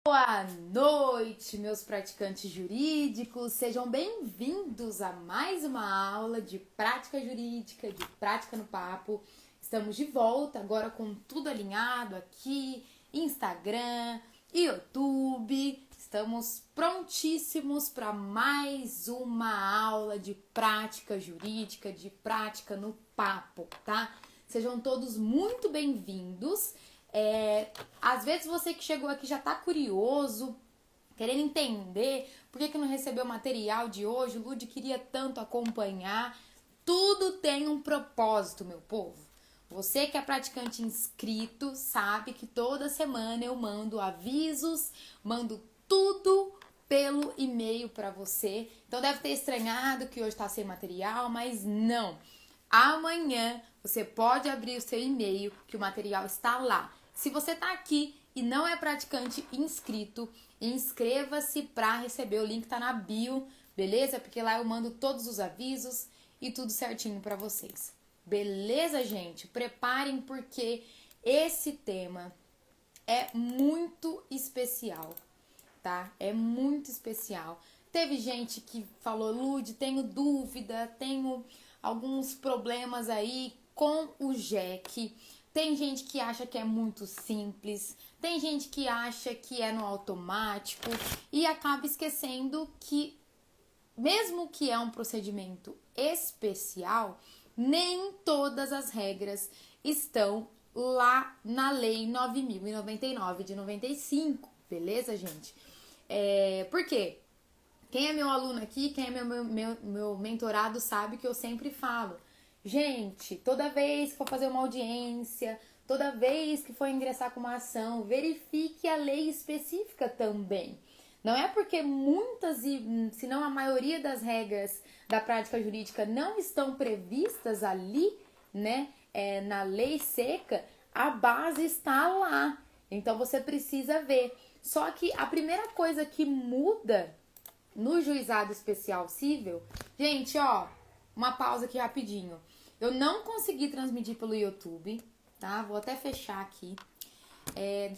Boa noite, meus praticantes jurídicos. Sejam bem-vindos a mais uma aula de prática jurídica, de prática no papo. Estamos de volta agora com tudo alinhado aqui, Instagram, YouTube. Estamos prontíssimos para mais uma aula de prática jurídica, de prática no papo, tá? Sejam todos muito bem-vindos. Às vezes você que chegou aqui já tá curioso, querendo entender por que não recebeu o material de hoje, o Lud queria tanto acompanhar. Tudo tem um propósito, meu povo. Você que é praticante inscrito sabe que toda semana eu mando avisos, mando tudo pelo e-mail para você. Então deve ter estranhado que hoje tá sem material, mas não. Amanhã você pode abrir o seu e-mail que o material está lá. Se você tá aqui e não é praticante inscrito, inscreva-se para receber. O link tá na bio, beleza? Porque lá eu mando todos os avisos e tudo certinho para vocês. Beleza, gente? Preparem porque esse tema é muito especial, tá? É muito especial. Teve gente que falou, Lud, tenho dúvida, tenho alguns problemas aí com o JEC. Tem gente que acha que é muito simples, tem gente que acha que é no automático e acaba esquecendo que, mesmo que é um procedimento especial, nem todas as regras estão lá na Lei 9.099 de 95, beleza, gente? Por quê? Quem é meu aluno aqui, quem é meu mentorado sabe que eu sempre falo. Gente, toda vez que for fazer uma audiência, toda vez que for ingressar com uma ação, verifique a lei específica também. Não é porque muitas, se não a maioria das regras da prática jurídica não estão previstas ali, né, na lei seca, a base está lá. Então você precisa ver. Só que a primeira coisa que muda no juizado especial cível, gente, ó, uma pausa aqui rapidinho. Eu não consegui transmitir pelo YouTube, tá? Vou até fechar aqui.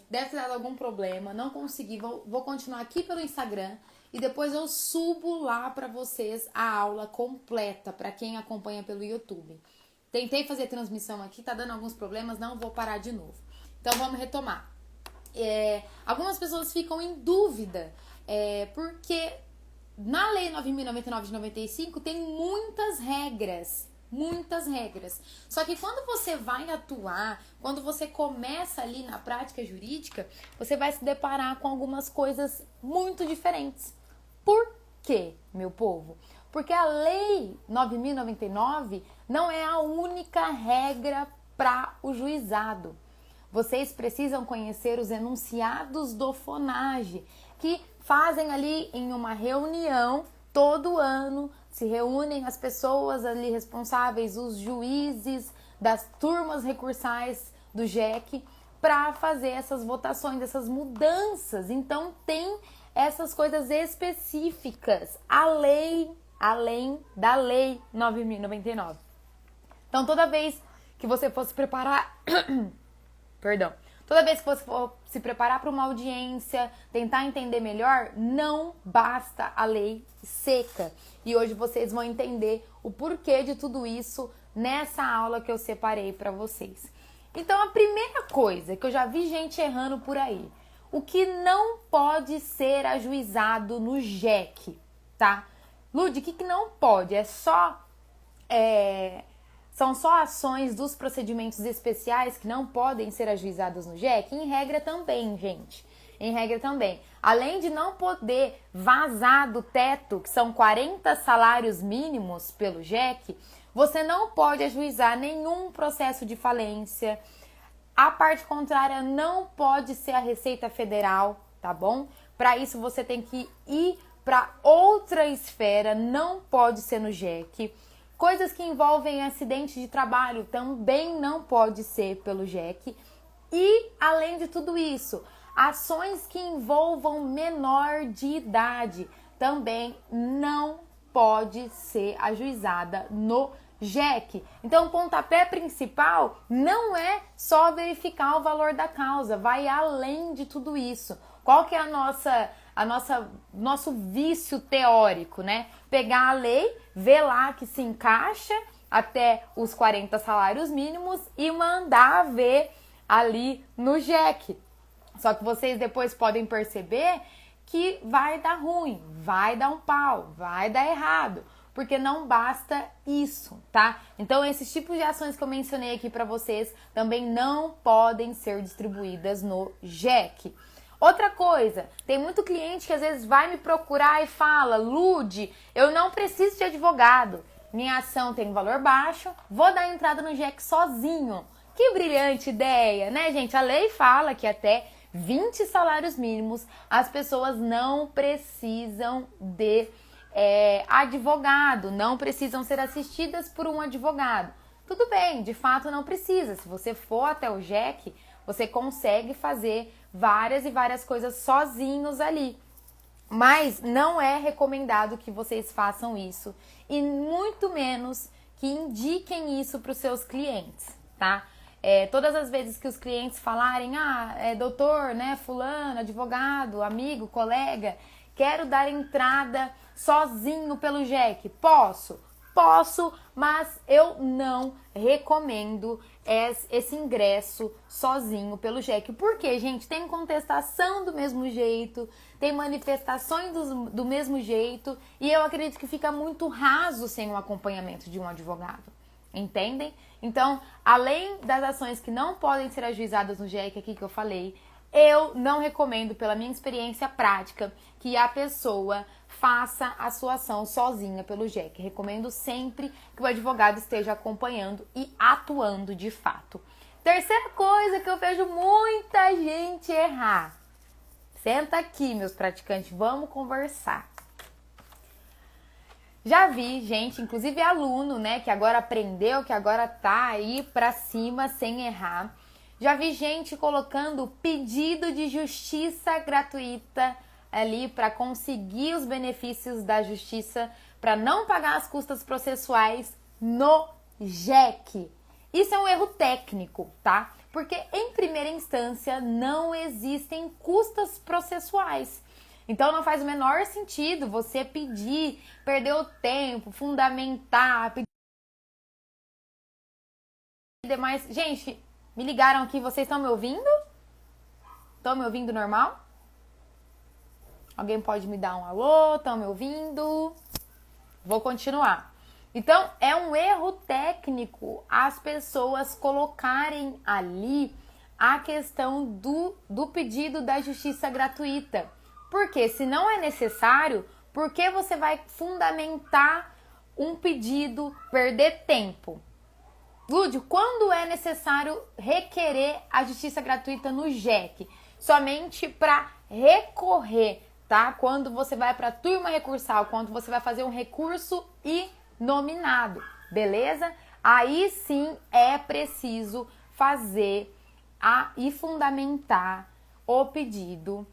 Deve ter dado algum problema, não consegui. Vou continuar aqui pelo Instagram e depois eu subo lá pra vocês a aula completa pra quem acompanha pelo YouTube. Tentei fazer transmissão aqui, tá dando alguns problemas, não vou parar de novo. Então vamos retomar. Algumas pessoas ficam em dúvida, porque na Lei 9.099 de 95 tem muitas regras. Só que quando você vai atuar, quando você começa ali na prática jurídica, você vai se deparar com algumas coisas muito diferentes. Por quê, meu povo? Porque a Lei 9.099 não é a única regra para o juizado. Vocês precisam conhecer os enunciados do FONAGE, que fazem ali em uma reunião todo ano, se reúnem as pessoas ali responsáveis, os juízes das turmas recursais do JEC, para fazer essas votações, essas mudanças. Então tem essas coisas específicas, além da Lei 9.099. Então toda vez que você for se preparar... Toda vez que você for se preparar para uma audiência, tentar entender melhor, não basta a lei seca. E hoje vocês vão entender o porquê de tudo isso nessa aula que eu separei para vocês. Então, a primeira coisa que eu já vi gente errando por aí, o que não pode ser ajuizado no JEC, tá? Lud, o que não pode? São só ações dos procedimentos especiais que não podem ser ajuizadas no JEC? Em regra também, gente. Em regra também. Além de não poder vazar do teto, que são 40 salários mínimos pelo JEC, você não pode ajuizar nenhum processo de falência. A parte contrária não pode ser a Receita Federal, tá bom? Para isso você tem que ir para outra esfera, não pode ser no JEC. Coisas que envolvem acidente de trabalho também não pode ser pelo JEC. E, além de tudo isso, ações que envolvam menor de idade também não pode ser ajuizada no JEC. Então, o pontapé principal não é só verificar o valor da causa, vai além de tudo isso. Qual que é nosso vício teórico, né? Pegar a lei, ver lá que se encaixa até os 40 salários mínimos e mandar ver ali no JEC. Só que vocês depois podem perceber que vai dar ruim, vai dar um pau, vai dar errado, porque não basta isso, tá? Então esses tipos de ações que eu mencionei aqui para vocês também não podem ser distribuídas no JEC. Outra coisa, tem muito cliente que às vezes vai me procurar e fala: Lud, eu não preciso de advogado, minha ação tem valor baixo, vou dar entrada no JEC sozinho. Que brilhante ideia, né, gente? A lei fala que até 20 salários mínimos as pessoas não precisam de advogado, não precisam ser assistidas por um advogado. Tudo bem, de fato não precisa. Se você for até o JEC, você consegue fazer várias e várias coisas sozinhos ali. Mas não é recomendado que vocês façam isso e muito menos que indiquem isso para os seus clientes, tá? Todas as vezes que os clientes falarem, doutor, né, fulano, advogado, amigo, colega, quero dar entrada sozinho pelo JEC, posso, mas eu não recomendo esse ingresso sozinho pelo JEC. Por quê, gente? Tem contestação do mesmo jeito, tem manifestações do mesmo jeito e eu acredito que fica muito raso sem o acompanhamento de um advogado. Entendem? Então, além das ações que não podem ser ajuizadas no JEC aqui que eu falei, eu não recomendo, pela minha experiência prática, que a pessoa faça a sua ação sozinha pelo JEC. Recomendo sempre que o advogado esteja acompanhando e atuando de fato. Terceira coisa que eu vejo muita gente errar. Senta aqui, meus praticantes, vamos conversar. Já vi gente, inclusive aluno, né, que agora aprendeu, que agora tá aí pra cima sem errar. Já vi gente colocando pedido de justiça gratuita ali para conseguir os benefícios da justiça, para não pagar as custas processuais no JEC. Isso é um erro técnico, tá? Porque em primeira instância não existem custas processuais. Então não faz o menor sentido você pedir, perder o tempo, fundamentar, pedir demais. Gente, me ligaram aqui, vocês estão me ouvindo? Estão me ouvindo normal? Alguém pode me dar um alô? Estão me ouvindo? Vou continuar. Então, é um erro técnico as pessoas colocarem ali a questão do pedido da justiça gratuita. Porque se não é necessário, por que você vai fundamentar um pedido, perder tempo? Lúdio, quando é necessário requerer a justiça gratuita no JEC? Somente para recorrer, tá? Quando você vai para a turma recursal, quando você vai fazer um recurso inominado, beleza? Aí sim é preciso fazer e fundamentar o pedido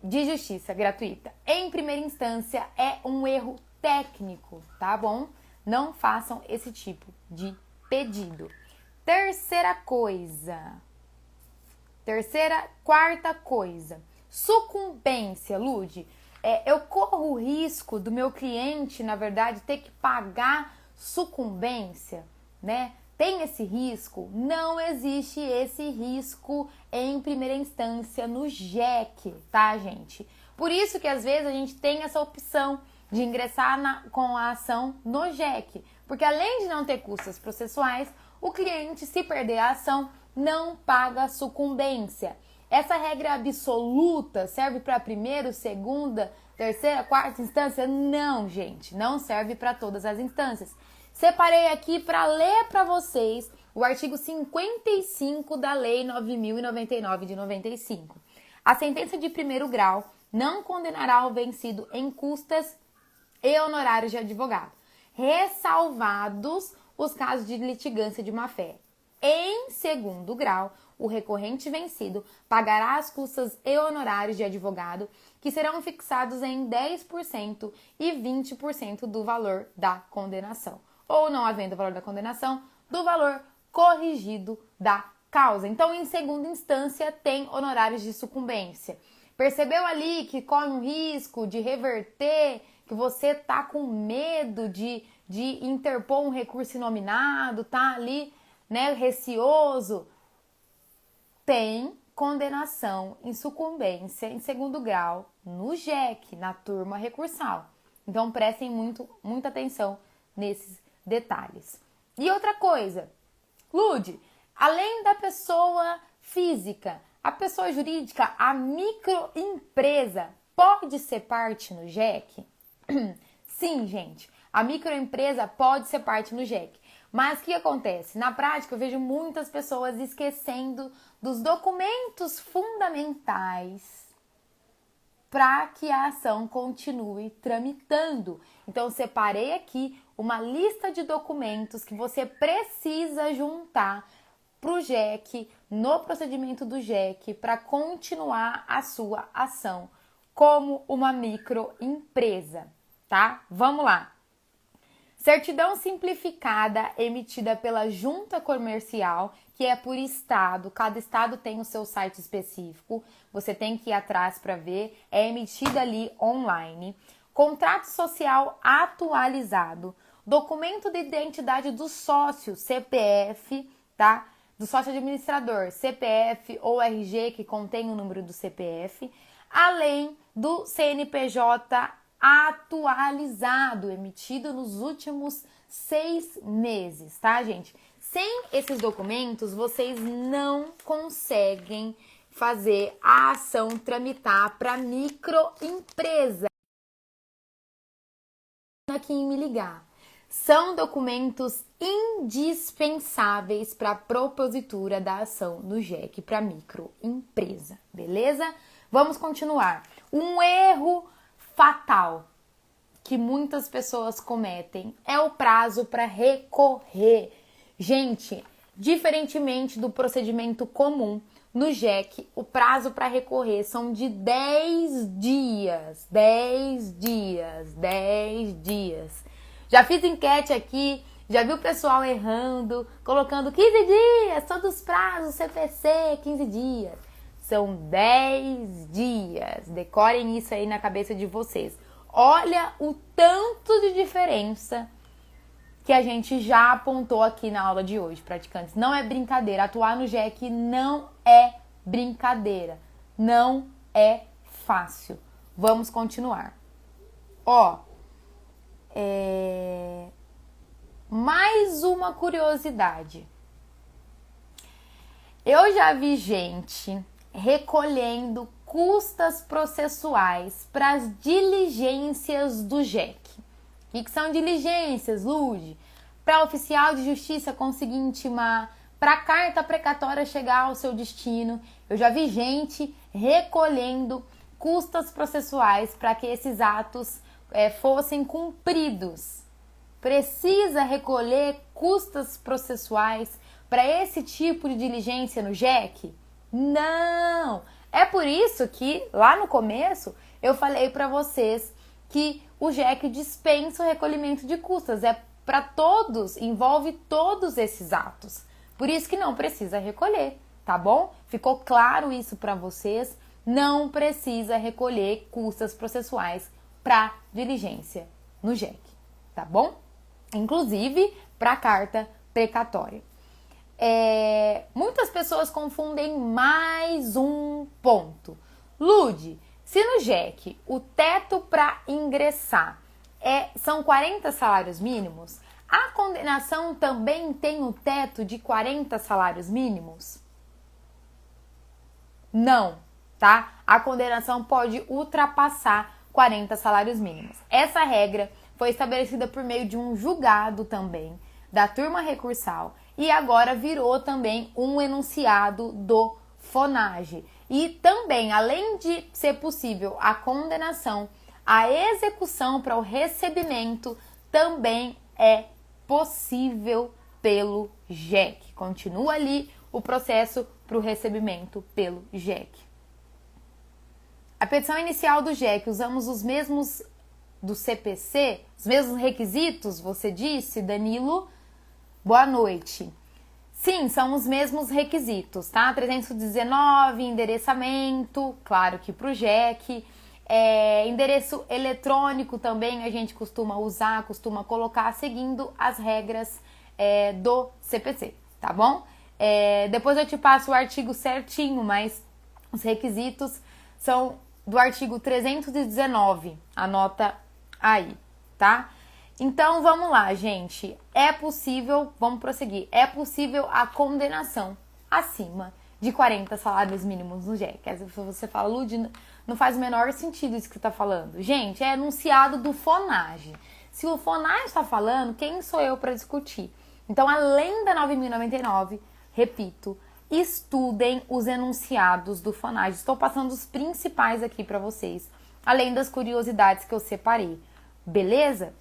de justiça gratuita. Em primeira instância, é um erro técnico, tá bom? Não façam esse tipo de pedido. Quarta coisa, sucumbência, Lud. Eu corro o risco do meu cliente, na verdade, ter que pagar sucumbência, né? Tem esse risco? Não existe esse risco em primeira instância no JEC, tá, gente? Por isso que às vezes a gente tem essa opção de ingressar com a ação no JEC, porque além de não ter custas processuais, o cliente, se perder a ação, não paga sucumbência. Essa regra absoluta serve para primeira, segunda, terceira, quarta instância? Não, gente, não serve para todas as instâncias. Separei aqui para ler para vocês o artigo 55 da Lei 9.099 de 95. A sentença de primeiro grau não condenará o vencido em custas e honorários de advogado, ressalvados os casos de litigância de má-fé. Em segundo grau, o recorrente vencido pagará as custas e honorários de advogado, que serão fixados em 10% e 20% do valor da condenação, ou, não havendo valor da condenação, do valor corrigido da causa. Então, em segunda instância, tem honorários de sucumbência. Percebeu ali que corre um risco de reverter, que você tá com medo de interpor um recurso inominado, tá ali, né, receoso? Tem condenação em sucumbência em segundo grau no JEC, na turma recursal. Então prestem muita atenção nesses detalhes. E outra coisa, Lude, além da pessoa física, a pessoa jurídica, a microempresa, pode ser parte no JEC? Sim, gente, a microempresa pode ser parte no JEC. Mas o que acontece? Na prática, eu vejo muitas pessoas esquecendo dos documentos fundamentais para que a ação continue tramitando. Então, eu separei aqui uma lista de documentos que você precisa juntar para o JEC, no procedimento do JEC, para continuar a sua ação como uma microempresa, tá? Vamos lá. Certidão simplificada emitida pela Junta Comercial, que é por estado, cada estado tem o seu site específico, você tem que ir atrás para ver, é emitida ali online. Contrato social atualizado, documento de identidade do sócio, CPF, tá? Do sócio administrador, CPF ou RG, que contém o número do CPF, além do CNPJ atualizado, emitido nos últimos 6 meses, tá, gente? Sem esses documentos, vocês não conseguem fazer a ação tramitar para microempresa. Aqui em Me Ligar. São documentos indispensáveis para a propositura da ação no JEC para microempresa, beleza? Vamos continuar. Um erro fatal que muitas pessoas cometem é o prazo para recorrer. Gente, diferentemente do procedimento comum, no JEC, o prazo para recorrer são de 10 dias. 10 dias, 10 dias. Já fiz enquete aqui, já vi o pessoal errando, colocando 15 dias, todos os prazos, CPC, 15 dias. São 10 dias. Decorem isso aí na cabeça de vocês. Olha o tanto de diferença que a gente já apontou aqui na aula de hoje, praticantes. Não é brincadeira. Atuar no JEC não é brincadeira. Não é fácil. Vamos continuar. Mais uma curiosidade. Eu já vi gente recolhendo custas processuais para as diligências do JEC. O que são diligências, Lude? Para oficial de justiça conseguir intimar, para a carta precatória chegar ao seu destino. Eu já vi gente recolhendo custas processuais para que esses atos fossem cumpridos. Precisa recolher custas processuais para esse tipo de diligência no JEC? Não! É por isso que lá no começo eu falei para vocês que o JEC dispensa o recolhimento de custas. É para todos, envolve todos esses atos. Por isso que não precisa recolher, tá bom? Ficou claro isso para vocês? Não precisa recolher custas processuais para diligência no JEC, tá bom? Inclusive para carta precatória. Muitas pessoas confundem mais um ponto. Lude, se no JEC o teto para ingressar são 40 salários mínimos, a condenação também tem o teto de 40 salários mínimos? Não, tá? A condenação pode ultrapassar 40 salários mínimos. Essa regra foi estabelecida por meio de um julgado também da turma recursal e agora virou também um enunciado do FONAGE. E também, além de ser possível a condenação, a execução para o recebimento também é possível pelo JEC. Continua ali o processo para o recebimento pelo JEC. A petição inicial do JEC, usamos os mesmos do CPC, os mesmos requisitos, você disse, Danilo? Boa noite. Sim, são os mesmos requisitos, tá? 319, endereçamento, claro que pro JEC. Endereço eletrônico também a gente costuma usar, costuma colocar seguindo as regras do CPC, tá bom? Depois eu te passo o artigo certinho, mas os requisitos são do artigo 319, anota aí, tá? Então vamos lá, gente. É possível, vamos prosseguir, é possível a condenação acima de 40 salários mínimos no JEC. Aí você fala, Lud, não faz o menor sentido isso que você está falando. Gente, é enunciado do FONAGE. Se o FONAGE está falando, quem sou eu para discutir? Então, além da 9.099, repito, estudem os enunciados do FONAGE. Estou passando os principais aqui para vocês, além das curiosidades que eu separei. Beleza?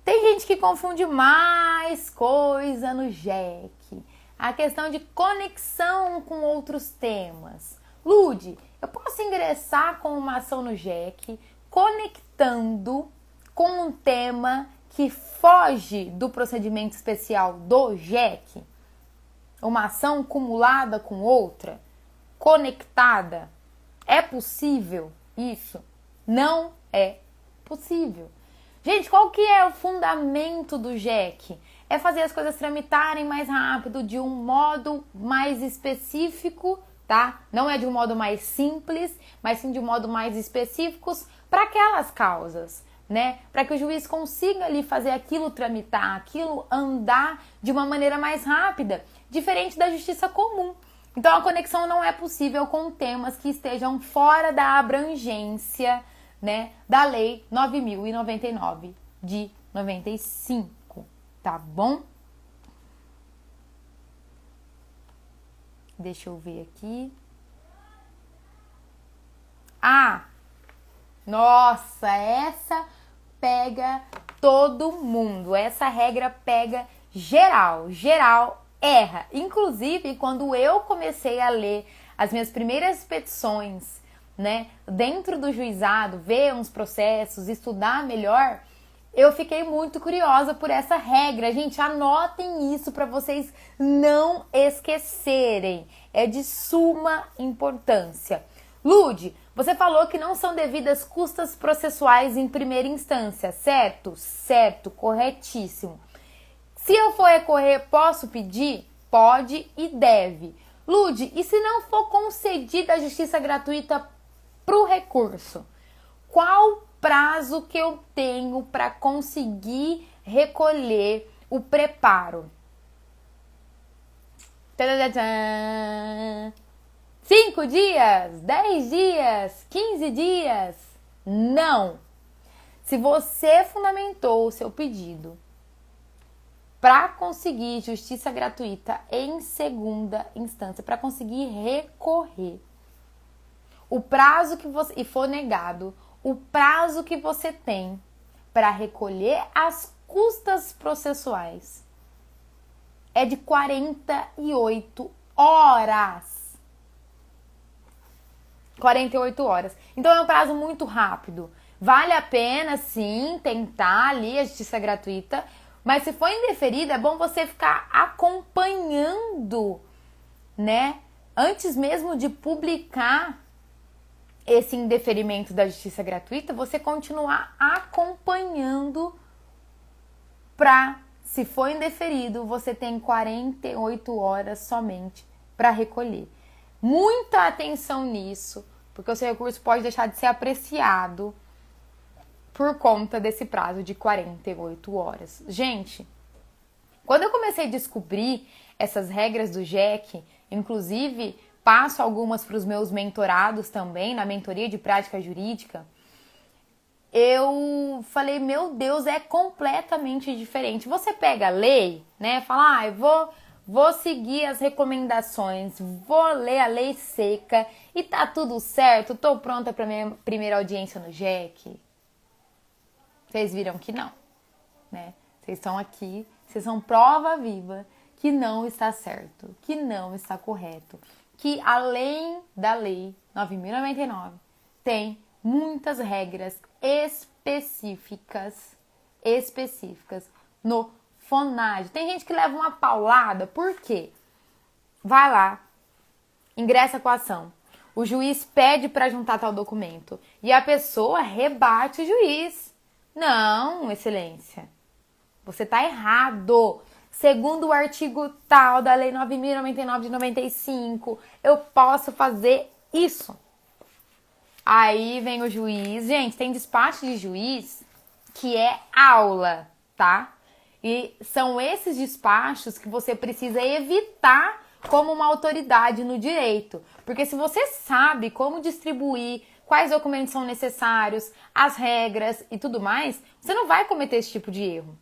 Tem gente que confunde mais coisa no JEC. A questão de conexão com outros temas. Lud, eu posso ingressar com uma ação no JEC conectando com um tema que foge do procedimento especial do JEC? Uma ação cumulada com outra? Conectada? É possível isso? Não é possível. Gente, qual que é o fundamento do JEC? É fazer as coisas tramitarem mais rápido, de um modo mais específico, tá? Não é de um modo mais simples, mas sim de um modo mais específicos para aquelas causas, né? Para que o juiz consiga ali fazer aquilo tramitar, aquilo andar de uma maneira mais rápida, diferente da justiça comum. Então a conexão não é possível com temas que estejam fora da abrangência, né, da Lei 9.099 de 95, tá bom? Deixa eu ver aqui. Nossa, essa pega todo mundo. Essa regra pega geral. Geral erra. Inclusive, quando eu comecei a ler as minhas primeiras petições, né, dentro do juizado, ver uns processos, estudar melhor, eu fiquei muito curiosa por essa regra. Gente, anotem isso para vocês não esquecerem. É de suma importância. Lud, você falou que não são devidas custas processuais em primeira instância, certo? Certo, corretíssimo. Se eu for recorrer, posso pedir? Pode e deve. Lud, e se não for concedida a justiça gratuita para o recurso? Qual prazo que eu tenho para conseguir recolher o preparo? 5 dias? 10 dias? 15 dias? Não! Se você fundamentou o seu pedido para conseguir justiça gratuita em segunda instância, para conseguir recorrer, o prazo que você, e for negado, o prazo que você tem para recolher as custas processuais é de 48 horas. 48 horas. Então é um prazo muito rápido. Vale a pena, sim, tentar ali a justiça gratuita, mas se for indeferida, é bom você ficar acompanhando, né? Antes mesmo de publicar esse indeferimento da justiça gratuita, você continuar acompanhando para, se for indeferido, você tem 48 horas somente para recolher. Muita atenção nisso, porque o seu recurso pode deixar de ser apreciado por conta desse prazo de 48 horas. Gente, quando eu comecei a descobrir essas regras do JEC, inclusive passo algumas para os meus mentorados também, na mentoria de prática jurídica, eu falei, meu Deus, é completamente diferente. Você pega a lei, né, fala, eu vou seguir as recomendações, vou ler a lei seca e tá tudo certo, tô pronta para minha primeira audiência no JEC. Vocês viram que não, né? Vocês estão aqui, vocês são prova viva que não está certo, que não está correto, que além da lei 9.099 tem muitas regras específicas no Fonagem. Tem gente que leva uma paulada, por quê? Vai lá, ingressa com a ação. O juiz pede para juntar tal documento e a pessoa rebate o juiz. Não, excelência, você está errado. Segundo o artigo tal da Lei 9.099 de 95, eu posso fazer isso. Aí vem o juiz. Gente, tem despacho de juiz que é aula, tá? E são esses despachos que você precisa evitar como uma autoridade no direito. Porque se você sabe como distribuir, quais documentos são necessários, as regras e tudo mais, você não vai cometer esse tipo de erro.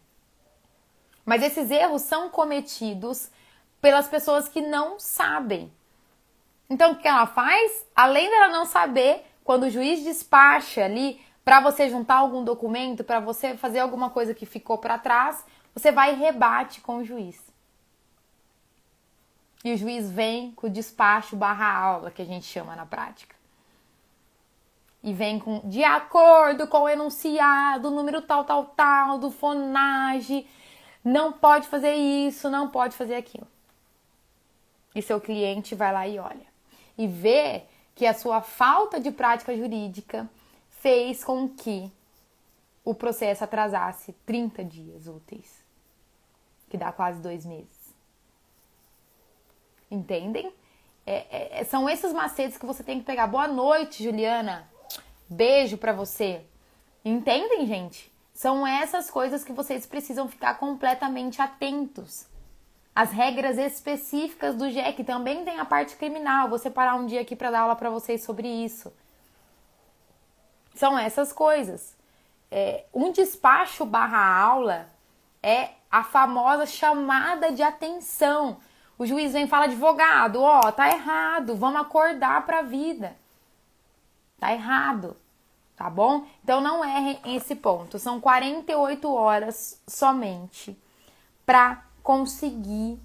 Mas esses erros são cometidos pelas pessoas que não sabem. Então, o que ela faz? Além dela não saber, quando o juiz despacha ali para você juntar algum documento, para você fazer alguma coisa que ficou para trás, você vai e rebate com o juiz. E o juiz vem com o despacho /aula, que a gente chama na prática. E vem com, de acordo com o enunciado, número tal, do Fonage, não pode fazer isso, não pode fazer aquilo. E seu cliente vai lá e olha. E vê que a sua falta de prática jurídica fez com que o processo atrasasse 30 dias úteis, que dá quase 2 meses. Entendem? São esses macetes que você tem que pegar. Boa noite, Juliana. Beijo pra você. Entendem, gente? São essas coisas que vocês precisam ficar completamente atentos. As regras específicas do JEC também tem a parte criminal. Vou separar um dia aqui para dar aula para vocês sobre isso. São essas coisas. Um despacho /aula é a famosa chamada de atenção. O juiz vem e fala, advogado, ó, tá errado, vamos acordar pra vida. Tá errado, tá bom? Então não errem esse ponto. São 48 horas somente pra conseguir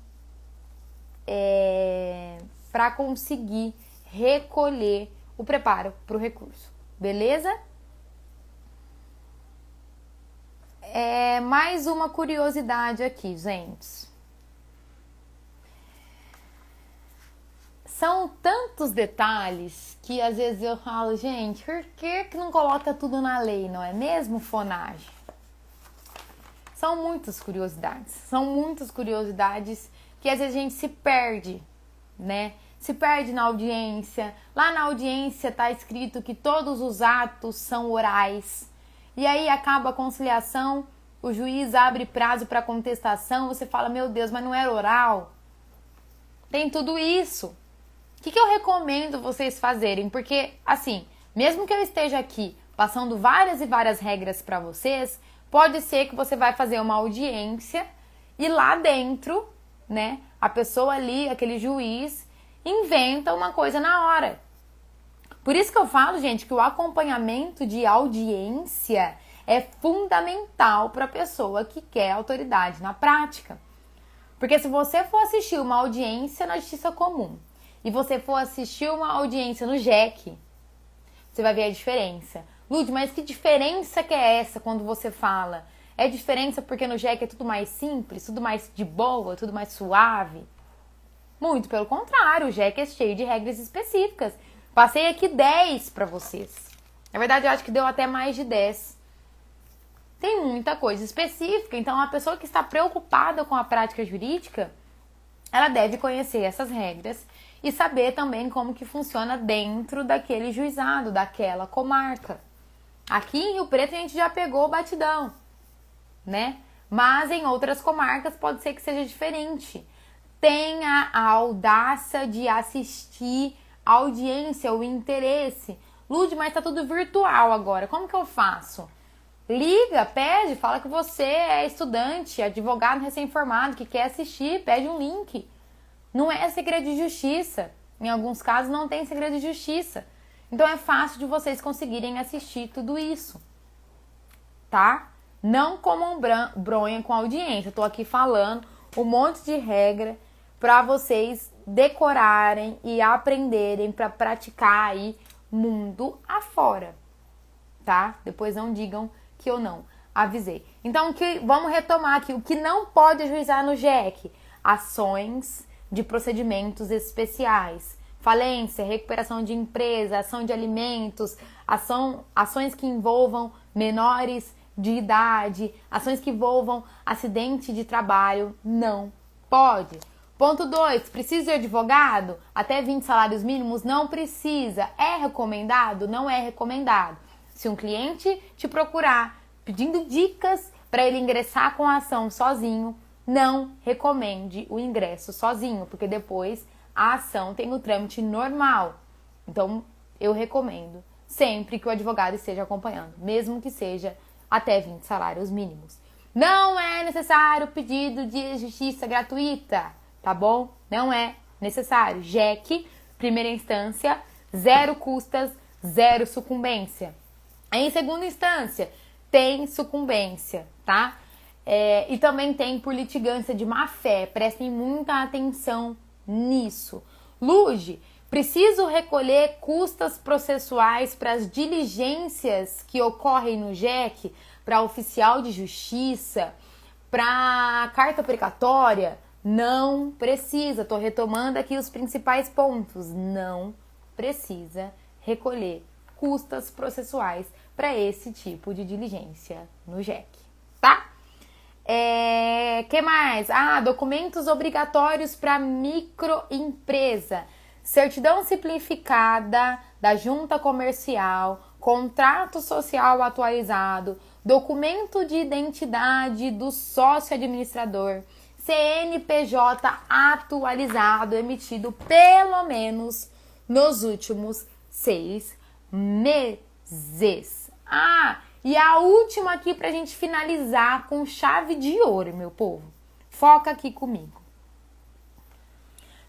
recolher o preparo para o recurso, beleza? Mais uma curiosidade aqui, gente. São tantos detalhes que às vezes eu falo, gente, por que não coloca tudo na lei, não é mesmo, Fonage? São muitas curiosidades que às vezes a gente se perde, né? Se perde na audiência. Lá na audiência tá escrito que todos os atos são orais. E aí acaba a conciliação, o juiz abre prazo para contestação, você fala, meu Deus, mas não era oral? Tem tudo isso. O que eu recomendo vocês fazerem? Porque, assim, mesmo que eu esteja aqui passando várias e várias regras para vocês, pode ser que você vai fazer uma audiência e lá dentro, né, a pessoa ali, aquele juiz, inventa uma coisa na hora. Por isso que eu falo, gente, que o acompanhamento de audiência é fundamental para a pessoa que quer autoridade na prática. Porque se você for assistir uma audiência na Justiça Comum e você for assistir uma audiência no JEC, você vai ver a diferença. Lud, mas que diferença que é essa quando você fala? É diferença porque no JEC é tudo mais simples, tudo mais de boa, tudo mais suave? Muito pelo contrário, o JEC é cheio de regras específicas. Passei aqui 10 para vocês. Na verdade, eu acho que deu até mais de 10. Tem muita coisa específica, então a pessoa que está preocupada com a prática jurídica, ela deve conhecer essas regras e saber também como que funciona dentro daquele juizado, daquela comarca. Aqui em Rio Preto a gente já pegou o batidão, né? Mas em outras comarcas pode ser que seja diferente. Tenha a audácia de assistir a audiência, o interesse. Lud, mas tá tudo virtual agora, como que eu faço? Liga, pede, fala que você é estudante, advogado recém-formado, que quer assistir, pede um link. Não é segredo de justiça. Em alguns casos não tem segredo de justiça. Então é fácil de vocês conseguirem assistir tudo isso. Tá? Não comam bronha com a audiência. Eu tô aqui falando um monte de regra para vocês decorarem e aprenderem para praticar aí mundo afora. Tá? Depois não digam que eu não avisei. Então, vamos retomar aqui. O que não pode ajuizar no JEC? Ações de procedimentos especiais. Falência, recuperação de empresa, ação de alimentos, ações que envolvam menores de idade, ações que envolvam acidente de trabalho. Não pode. Ponto 2, precisa de advogado? Até 20 salários mínimos? Não precisa. É recomendado? Não é recomendado. Se um cliente te procurar pedindo dicas para ele ingressar com a ação sozinho, não recomende o ingresso sozinho, porque depois a ação tem o trâmite normal. Então, eu recomendo sempre que o advogado esteja acompanhando, mesmo que seja até 20 salários mínimos. Não é necessário pedido de justiça gratuita, tá bom? Não é necessário. JEC, primeira instância, 0 custas, 0 sucumbência. Em segunda instância, tem sucumbência, tá? E também tem por litigância de má-fé. Prestem muita atenção nisso. LUGE, preciso recolher custas processuais para as diligências que ocorrem no JEC, para oficial de justiça, para carta precatória? Não precisa. Estou retomando aqui os principais pontos. Não precisa recolher custas processuais para esse tipo de diligência no JEC, tá? Que mais? Documentos obrigatórios para microempresa. Certidão simplificada da junta comercial, contrato social atualizado, documento de identidade do sócio administrador, CNPJ atualizado, emitido pelo menos nos últimos 6 meses. E a última aqui pra gente finalizar com chave de ouro, meu povo. Foca aqui comigo.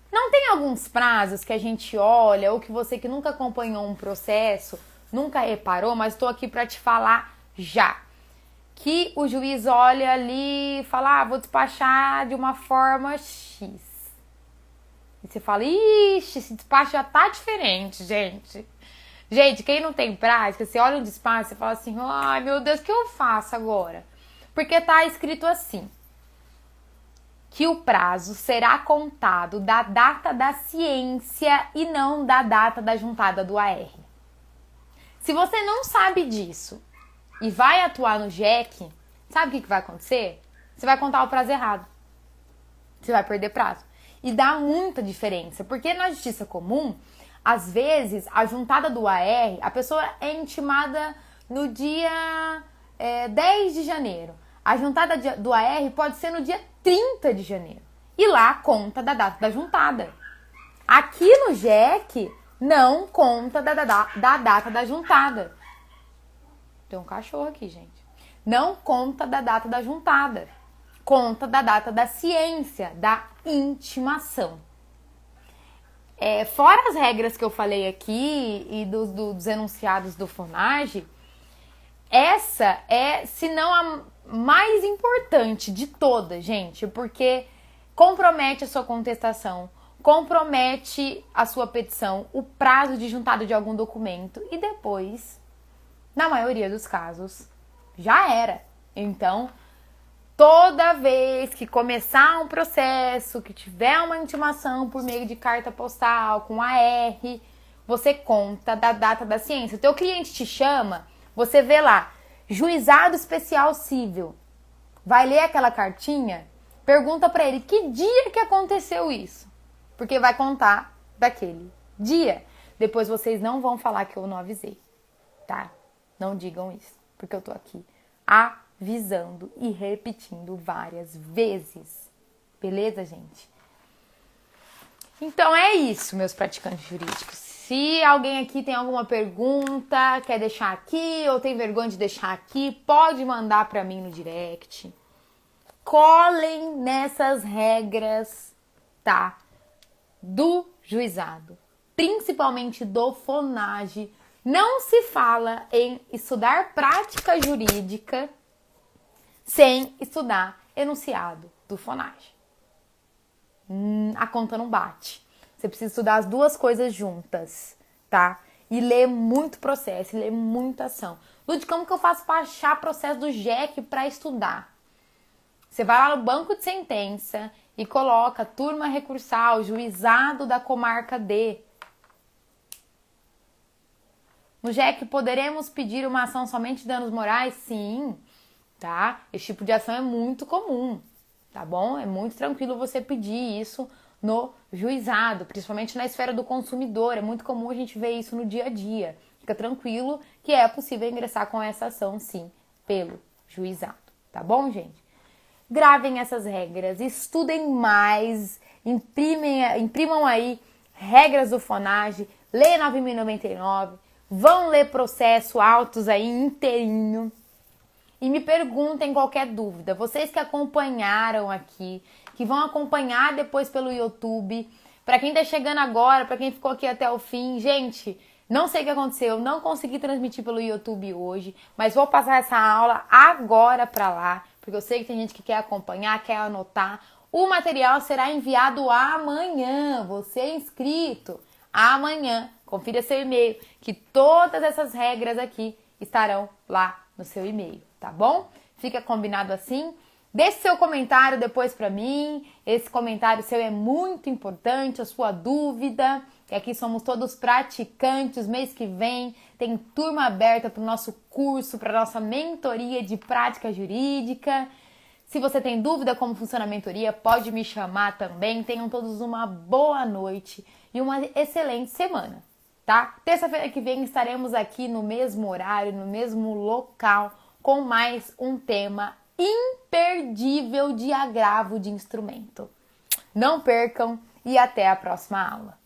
Não tem alguns prazos que a gente olha, ou que você que nunca acompanhou um processo, nunca reparou, mas estou aqui para te falar já. Que o juiz olha ali e fala, vou despachar de uma forma X. E você fala, ixi, esse despacho já tá diferente, gente. Gente, quem não tem prática, você olha um despacho e fala assim, ai meu Deus, o que eu faço agora? Porque tá escrito assim, que o prazo será contado da data da ciência e não da data da juntada do AR. Se você não sabe disso e vai atuar no JEC, sabe o que vai acontecer? Você vai contar o prazo errado. Você vai perder prazo. E dá muita diferença, porque na justiça comum, às vezes, a juntada do AR, a pessoa é intimada no dia 10 de janeiro. A juntada do AR pode ser no dia 30 de janeiro. E lá conta da data da juntada. Aqui no JEC, não conta da data da juntada. Tem um cachorro aqui, gente. Não conta da data da juntada. Conta da data da ciência, da intimação. Fora as regras que eu falei aqui e dos enunciados do FONAGE, essa é, se não a mais importante de todas, gente, porque compromete a sua contestação, compromete a sua petição, o prazo de juntada de algum documento e depois, na maioria dos casos, já era. Então, toda vez que começar um processo, que tiver uma intimação por meio de carta postal, com AR, você conta da data da ciência. O teu cliente te chama, você vê lá, Juizado Especial Cível. Vai ler aquela cartinha, pergunta pra ele que dia que aconteceu isso. Porque vai contar daquele dia. Depois vocês não vão falar que eu não avisei, tá? Não digam isso, porque eu tô aqui avisando e repetindo várias vezes. Beleza, gente? Então é isso, meus praticantes jurídicos. Se alguém aqui tem alguma pergunta, quer deixar aqui ou tem vergonha de deixar aqui, pode mandar para mim no direct. Colhem nessas regras, tá? Do juizado, principalmente do FONAGE. Não se fala em estudar prática jurídica sem estudar enunciado do FONAGE. A conta não bate. Você precisa estudar as duas coisas juntas, tá? e ler muito processo, e ler muita ação. Lud, como que eu faço para achar processo do JEC para estudar? Você vai lá no banco de sentença e coloca turma recursal, juizado da comarca D. No JEC, poderemos pedir uma ação somente de danos morais? Sim, tá? Esse tipo de ação é muito comum, tá bom? É muito tranquilo você pedir isso no juizado, principalmente na esfera do consumidor. É muito comum a gente ver isso no dia a dia. Fica tranquilo que é possível ingressar com essa ação, sim, pelo juizado, tá bom, gente? Gravem essas regras, estudem mais, imprimam aí regras do FONAGE, lê 9.099, vão ler processo autos aí inteirinho e me perguntem qualquer dúvida. Vocês que acompanharam aqui, que vão acompanhar depois pelo YouTube, para quem tá chegando agora, para quem ficou aqui até o fim, gente, não sei o que aconteceu, não consegui transmitir pelo YouTube hoje, mas vou passar essa aula agora para lá, porque eu sei que tem gente que quer acompanhar, quer anotar. O material será enviado amanhã, você é inscrito, amanhã. Confira seu e-mail, que todas essas regras aqui estarão lá no seu e-mail, tá bom? Fica combinado assim? Deixe seu comentário depois para mim, esse comentário seu é muito importante, a sua dúvida, que aqui somos todos praticantes, mês que vem tem turma aberta para o nosso curso, para a nossa mentoria de prática jurídica. Se você tem dúvida como funciona a mentoria, pode me chamar também. Tenham todos uma boa noite e uma excelente semana, tá? Terça-feira que vem estaremos aqui no mesmo horário, no mesmo local, com mais um tema imperdível de agravo de instrumento. Não percam e até a próxima aula.